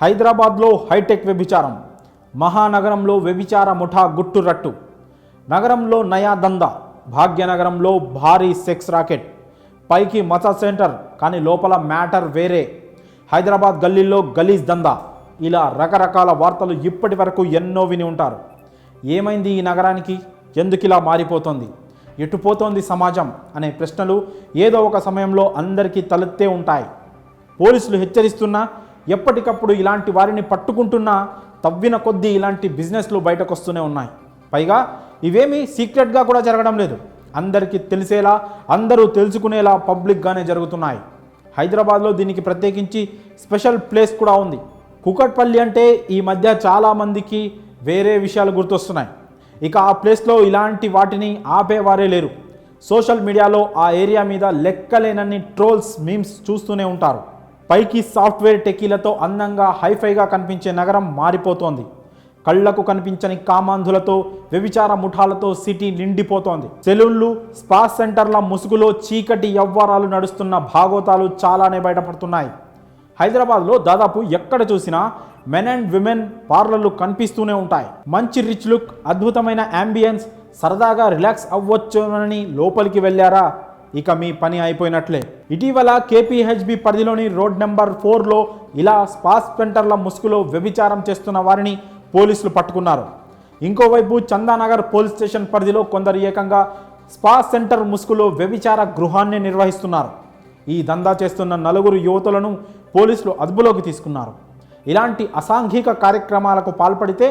హైదరాబాద్లో హైటెక్ వ్యభిచారం, మహానగరంలో వ్యభిచార ముఠా గుట్టురట్టు, నగరంలో నయా దందా, భాగ్యనగరంలో భారీ సెక్స్ రాకెట్, పైకి మసాజ్ సెంటర్ కానీ లోపల మ్యాటర్ వేరే, హైదరాబాద్ గల్లీల్లో గలీజ్ దందా, ఇలా రకరకాల వార్తలు ఇప్పటి వరకు ఎన్నో విని ఉంటారు. ఏమైంది ఈ నగరానికి, ఎందుకు ఇలా మారిపోతుంది, ఎటుపోతోంది సమాజం అనే ప్రశ్నలు ఏదో ఒక సమయంలో అందరికీ తలెత్తే ఉంటాయి. పోలీసులు హెచ్చరిస్తున్నా, ఎప్పటికప్పుడు ఇలాంటి వారిని పట్టుకుంటున్నా తవ్విన కొద్దీ ఇలాంటి బిజినెస్లు బయటకు వస్తూనే ఉన్నాయి. పైగా ఇవేమీ సీక్రెట్గా కూడా జరగడం లేదు, అందరికీ తెలిసేలా, అందరూ తెలుసుకునేలా పబ్లిక్గానే జరుగుతున్నాయి. హైదరాబాద్లో దీనికి ప్రత్యేకించి స్పెషల్ ప్లేస్ కూడా ఉంది. కూకట్పల్లి అంటే ఈ మధ్య చాలామందికి వేరే విషయాలు గుర్తొస్తున్నాయి. ఇక ఆ ప్లేస్లో ఇలాంటి వాటిని ఆపేవారే లేరు. సోషల్ మీడియాలో ఆ ఏరియా మీద లెక్కలేనన్ని ట్రోల్స్, మీమ్స్ చూస్తూనే ఉంటారు. పైకి సాఫ్ట్వేర్ టెకీలతో అందంగా హైఫైగా కనిపించే నగరం మారిపోతోంది. కళ్లకు కనిపించని కామాంధులతో, వ్యభిచార ముఠాలతో సిటీ నిండిపోతోంది. సెలూన్లు, స్పా సెంటర్ల ముసుగులో చీకటి యవ్వారాలు నడుస్తున్న భాగోతాలు చాలానే బయటపడుతున్నాయి. హైదరాబాద్లో దాదాపు ఎక్కడ చూసినా మెన్ అండ్ విమెన్ పార్లర్లు కనిపిస్తూనే ఉంటాయి. మంచి రిచ్ లుక్, అద్భుతమైన యాంబియన్స్, సరదాగా రిలాక్స్ అవ్వచ్చునని లోపలికి వెళ్ళారా, ఇక మీ పని అయిపోయినట్లే. ఇటీవల కేపీహెచ్బి పరిధిలోని రోడ్ నెంబర్ 4లో ఇలా స్పా సెంటర్ల ముసుగులో వ్యభిచారం చేస్తున్న వారిని పోలీసులు పట్టుకున్నారు. ఇంకోవైపు చందానగర్ పోలీస్ స్టేషన్ పరిధిలో కొందరు ఏకంగా స్పా సెంటర్ ముసుగులో వ్యభిచార గృహాన్ని నిర్వహిస్తున్నారు. ఈ దందా చేస్తున్న 4 యువతులను పోలీసులు అదుపులోకి తీసుకున్నారు. ఇలాంటి అసాంఘిక కార్యక్రమాలకు పాల్పడితే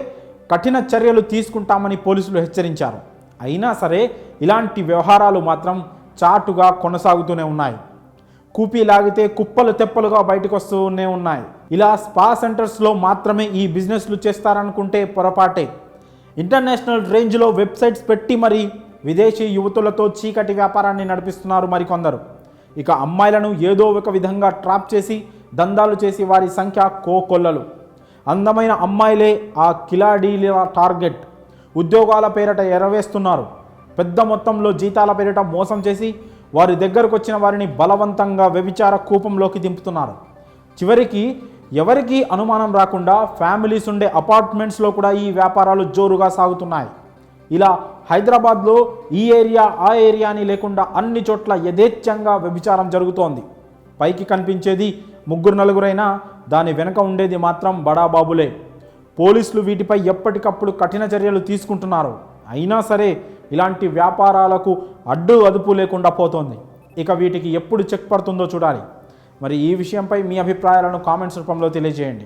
కఠిన చర్యలు తీసుకుంటామని పోలీసులు హెచ్చరించారు. అయినా సరే ఇలాంటి వ్యవహారాలు మాత్రం చాటుగా కొనసాగుతూనే ఉన్నాయి. కూపీ లాగితే కుప్పలు తెప్పలుగా బయటకు వస్తూనే ఉన్నాయి. ఇలా స్పా సెంటర్స్లో మాత్రమే ఈ బిజినెస్లు చేస్తారనుకుంటే పొరపాటే. ఇంటర్నేషనల్ రేంజ్లో వెబ్సైట్స్ పెట్టి మరీ విదేశీ యువతులతో చీకటి వ్యాపారాన్ని నడిపిస్తున్నారు మరికొందరు. ఇక అమ్మాయిలను ఏదో ఒక విధంగా ట్రాప్ చేసి దందాలు చేసి వారి సంఖ్య కోకొల్లలు. అందమైన అమ్మాయిలే ఆ కిలాడీల టార్గెట్. ఉద్యోగాల పేరిట ఎరవేస్తున్నారు. పెద్ద మొత్తంలో జీతాల పేరిట మోసం చేసి వారి దగ్గరకు వచ్చిన వారిని బలవంతంగా వ్యభిచార కూపంలోకి దింపుతున్నారు. చివరికి ఎవరికీ అనుమానం రాకుండా ఫ్యామిలీస్ ఉండే అపార్ట్మెంట్స్లో కూడా ఈ వ్యాపారాలు జోరుగా సాగుతున్నాయి. ఇలా హైదరాబాద్లో ఈ ఏరియా ఆ ఏరియా అని లేకుండా అన్ని చోట్ల యథేచ్ఛంగా వ్యభిచారం జరుగుతోంది. పైకి కనిపించేది 3-4 దాని వెనుక ఉండేది మాత్రం బడాబాబులే. పోలీసులు వీటిపై ఎప్పటికప్పుడు కఠిన చర్యలు తీసుకుంటున్నారు. అయినా సరే ఇలాంటి వ్యాపారాలకు అడ్డు అదుపు లేకుండా పోతోంది. ఇక వీటికి ఎప్పుడు చెక్ పడుతుందో చూడాలి. మరి ఈ విషయంపై మీ అభిప్రాయాలను కామెంట్స్ రూపంలో తెలియజేయండి.